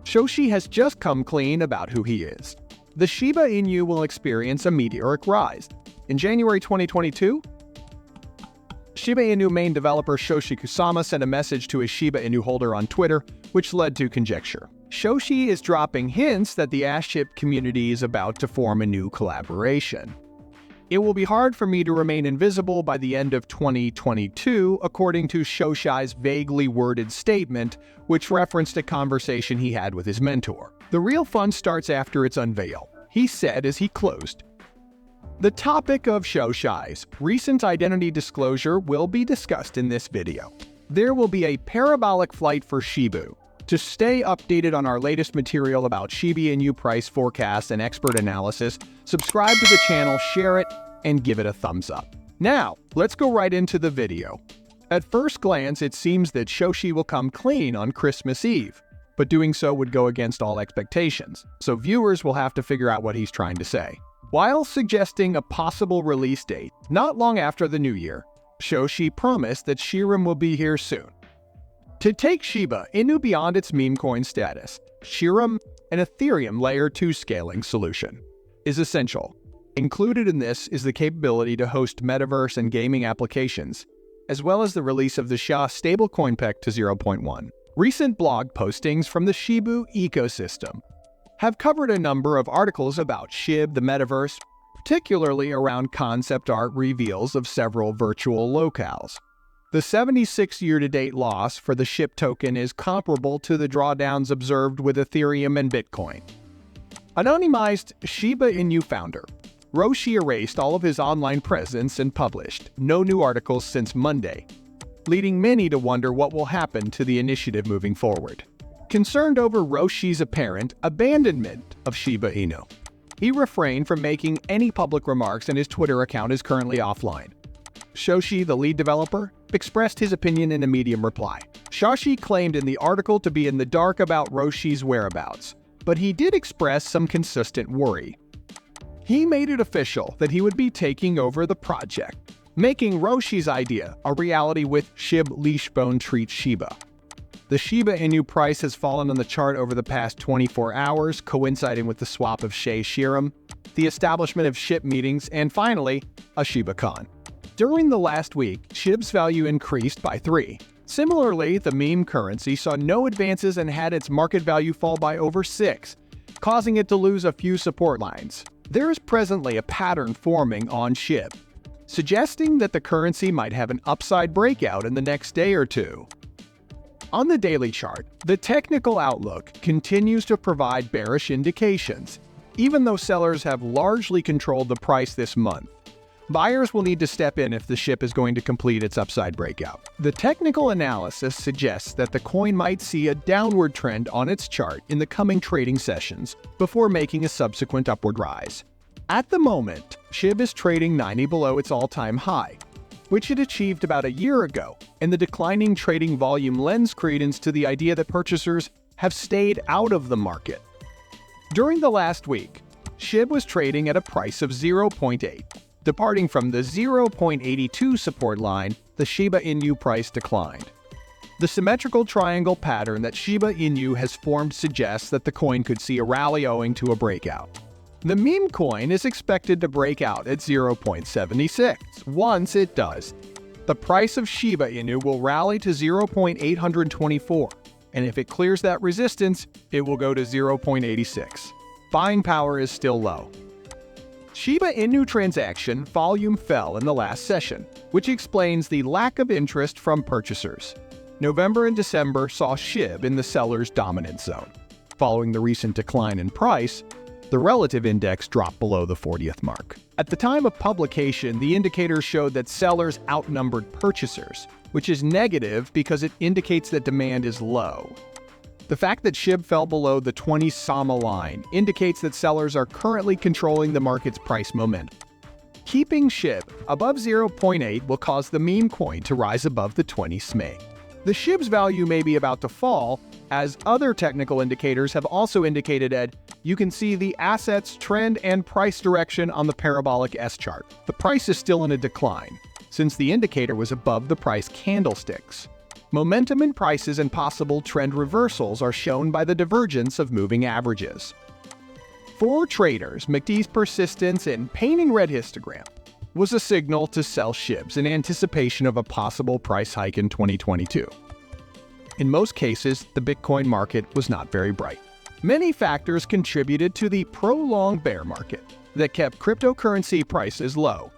Shoshi has just come clean about who he is. The Shiba Inu will experience a meteoric rise. In January 2022, Shiba Inu main developer Shoshi Kusama sent a message to a Shiba Inu holder on Twitter, which led to conjecture. Shoshi is dropping hints that the shib community is about to form a new collaboration. It will be hard for me to remain invisible by the end of 2022, according to Shoshi's vaguely worded statement, which referenced a conversation he had with his mentor. The real fun starts after its unveil, he said as he closed. The topic of Shoshi's recent identity disclosure will be discussed in this video. There will be a parabolic flight for Shibu. To stay updated on our latest material about Shiba Inu price forecasts and expert analysis, subscribe to the channel, share it, and give it a thumbs up. Now, let's go right into the video. At first glance, it seems that Shoshi will come clean on Christmas Eve, but doing so would go against all expectations, so viewers will have to figure out what he's trying to say. While suggesting a possible release date not long after the new year, Shoshi promised that Shirim will be here soon. To take Shiba Inu beyond its meme coin status, Shirim, an Ethereum Layer 2 scaling solution, is essential. Included in this is the capability to host metaverse and gaming applications, as well as the release of the SHA stablecoin peg to 0.1. Recent blog postings from the Shibu ecosystem have covered a number of articles about SHIB, the metaverse, particularly around concept art reveals of several virtual locales. The 76 year-to-date loss for the SHIB token is comparable to the drawdowns observed with Ethereum and Bitcoin. Anonymized Shiba Inu founder Roshi erased all of his online presence and published no new articles since Monday, leading many to wonder what will happen to the initiative moving forward. Concerned over Roshi's apparent abandonment of Shiba Inu, he refrained from making any public remarks and his Twitter account is currently offline. Shoshi, the lead developer, expressed his opinion in a Medium reply. Shoshi claimed in the article to be in the dark about Roshi's whereabouts, but he did express some consistent worry. He made it official that he would be taking over the project, making Roshi's idea a reality with SHIB Leashbone Treat Shiba. The Shiba Inu price has fallen on the chart over the past 24 hours, coinciding with the swap of Shay Shirim, the establishment of SHIB meetings, and finally, a ShibaCon. During the last week, SHIB's value increased by 3. Similarly, the meme currency saw no advances and had its market value fall by over 6, causing it to lose a few support lines. There is presently a pattern forming on SHIB, suggesting that the currency might have an upside breakout in the next day or two. On the daily chart, the technical outlook continues to provide bearish indications, even though sellers have largely controlled the price this month. Buyers will need to step in if the SHIB is going to complete its upside breakout. The technical analysis suggests that the coin might see a downward trend on its chart in the coming trading sessions before making a subsequent upward rise. At the moment, SHIB is trading 90 below its all-time high, which it achieved about a year ago, and the declining trading volume lends credence to the idea that purchasers have stayed out of the market. During the last week, SHIB was trading at a price of 0.8. Departing from the 0.82 support line, the Shiba Inu price declined. The symmetrical triangle pattern that Shiba Inu has formed suggests that the coin could see a rally owing to a breakout. The meme coin is expected to break out at 0.76. Once it does, the price of Shiba Inu will rally to 0.824, and if it clears that resistance, it will go to 0.86. Buying power is still low. Shiba Inu transaction volume fell in the last session, which explains the lack of interest from purchasers. November and December saw SHIB in the seller's dominant zone. Following the recent decline in price, the relative index dropped below the 40th mark. At the time of publication, the indicators showed that sellers outnumbered purchasers, which is negative because it indicates that demand is low. The fact that SHIB fell below the 20 Sama line indicates that sellers are currently controlling the market's price momentum. Keeping SHIB above 0.8 will cause the meme coin to rise above the 20 SMA. The SHIB's value may be about to fall, as other technical indicators have also indicated that you can see the asset's trend and price direction on the parabolic S chart. The price is still in a decline, since the indicator was above the price candlesticks. Momentum in prices and possible trend reversals are shown by the divergence of moving averages. For traders, MACD's persistence in painting red histogram was a signal to sell SHIBs in anticipation of a possible price hike in 2022. In most cases, the Bitcoin market was not very bright. Many factors contributed to the prolonged bear market that kept cryptocurrency prices low.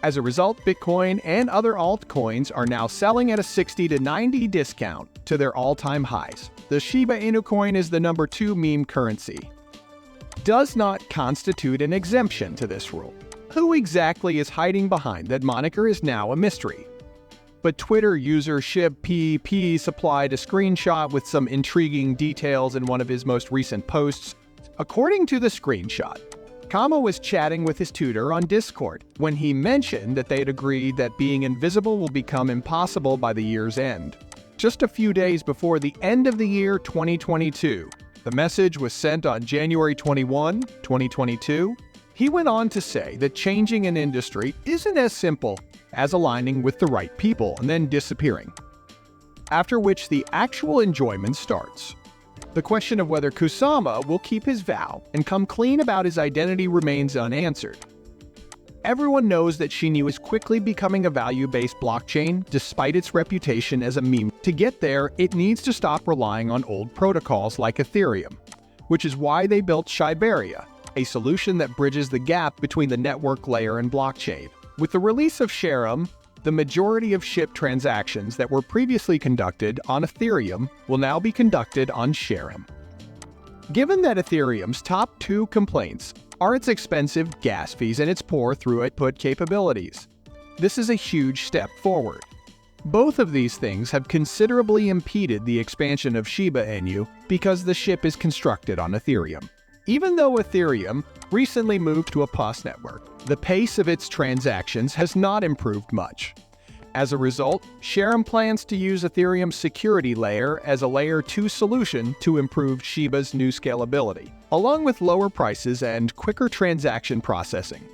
As a result, Bitcoin and other altcoins are now selling at a 60 to 90 discount to their all-time highs. The Shiba Inu coin is the number 2 meme currency. Does not constitute an exemption to this rule. Who exactly is hiding behind that moniker is now a mystery. But Twitter user shib supplied a screenshot with some intriguing details in one of his most recent posts. According to the screenshot, Kama was chatting with his tutor on Discord when he mentioned that they had agreed that being invisible will become impossible by the year's end. Just a few days before the end of the year 2022, the message was sent on January 21, 2022. He went on to say that changing an industry isn't as simple as aligning with the right people and then disappearing, after which the actual enjoyment starts. The question of whether Kusama will keep his vow and come clean about his identity remains unanswered. Everyone knows that Shiba is quickly becoming a value-based blockchain despite its reputation as a meme. To get there, it needs to stop relying on old protocols like Ethereum, which is why they built Shiberia, a solution that bridges the gap between the network layer and blockchain. With the release of Sharam, the majority of SHIB transactions that were previously conducted on Ethereum will now be conducted on Sharam. Given that Ethereum's top 2 complaints are its expensive gas fees and its poor throughput capabilities, this is a huge step forward. Both of these things have considerably impeded the expansion of Shiba Inu because the SHIB is constructed on Ethereum. Even though Ethereum recently moved to a POS network, the pace of its transactions has not improved much. As a result, Sharam plans to use Ethereum's security layer as a Layer 2 solution to improve Shiba's new scalability, along with lower prices and quicker transaction processing.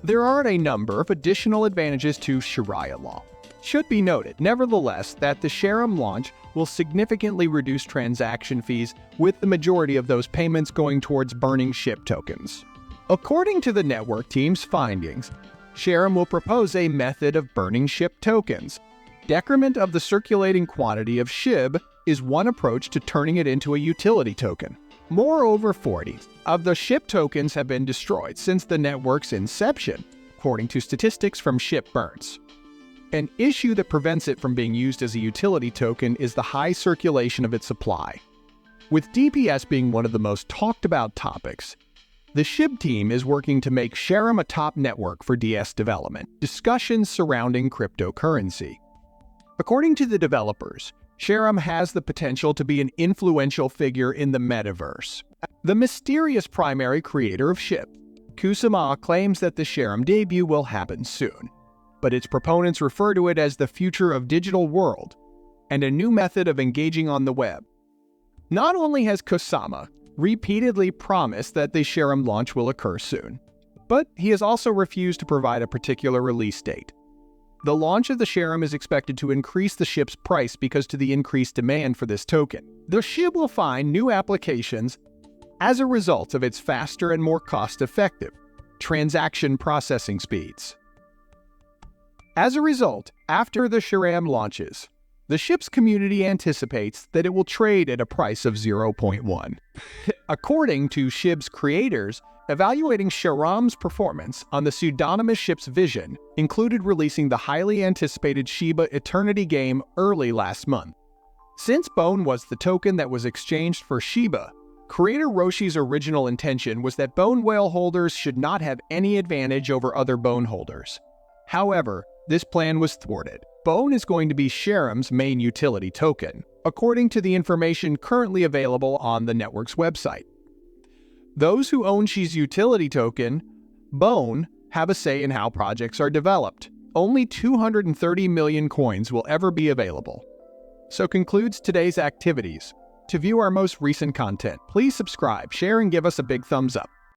There are a number of additional advantages to Sharia law. Should be noted, nevertheless, that the Sharam launch will significantly reduce transaction fees, with the majority of those payments going towards burning SHIB tokens. According to the network team's findings, Sharam will propose a method of burning SHIB tokens. Decrement of the circulating quantity of SHIB is one approach to turning it into a utility token. Moreover, 40 of the SHIB tokens have been destroyed since the network's inception, according to statistics from SHIB Burns. An issue that prevents it from being used as a utility token is the high circulation of its supply. With DPS being one of the most talked about topics, the SHIB team is working to make Sharam a top network for DS development. Discussions surrounding cryptocurrency. According to the developers, Sharam has the potential to be an influential figure in the metaverse. The mysterious primary creator of SHIB, Kusama, claims that the Sharam debut will happen soon, but its proponents refer to it as the future of digital world and a new method of engaging on the web. Not only has Kusama repeatedly promised that the Sharam launch will occur soon, but he has also refused to provide a particular release date. The launch of the Sharam is expected to increase the SHIB's price because of the increased demand for this token. The SHIB will find new applications as a result of its faster and more cost-effective transaction processing speeds. As a result, after the Sharam launches, the SHIB's community anticipates that it will trade at a price of 0.1. According to SHIB's creators, evaluating Sharam's performance on the pseudonymous SHIB's vision included releasing the highly anticipated Shiba Eternity game early last month. Since Bone was the token that was exchanged for Shiba, creator Roshi's original intention was that Bone whale holders should not have any advantage over other Bone holders. However, this plan was thwarted. Bone is going to be Sharam's main utility token, according to the information currently available on the network's website. Those who own Shi's utility token, Bone, have a say in how projects are developed. Only 230 million coins will ever be available. So concludes today's activities. To view our most recent content, please subscribe, share, and give us a big thumbs up.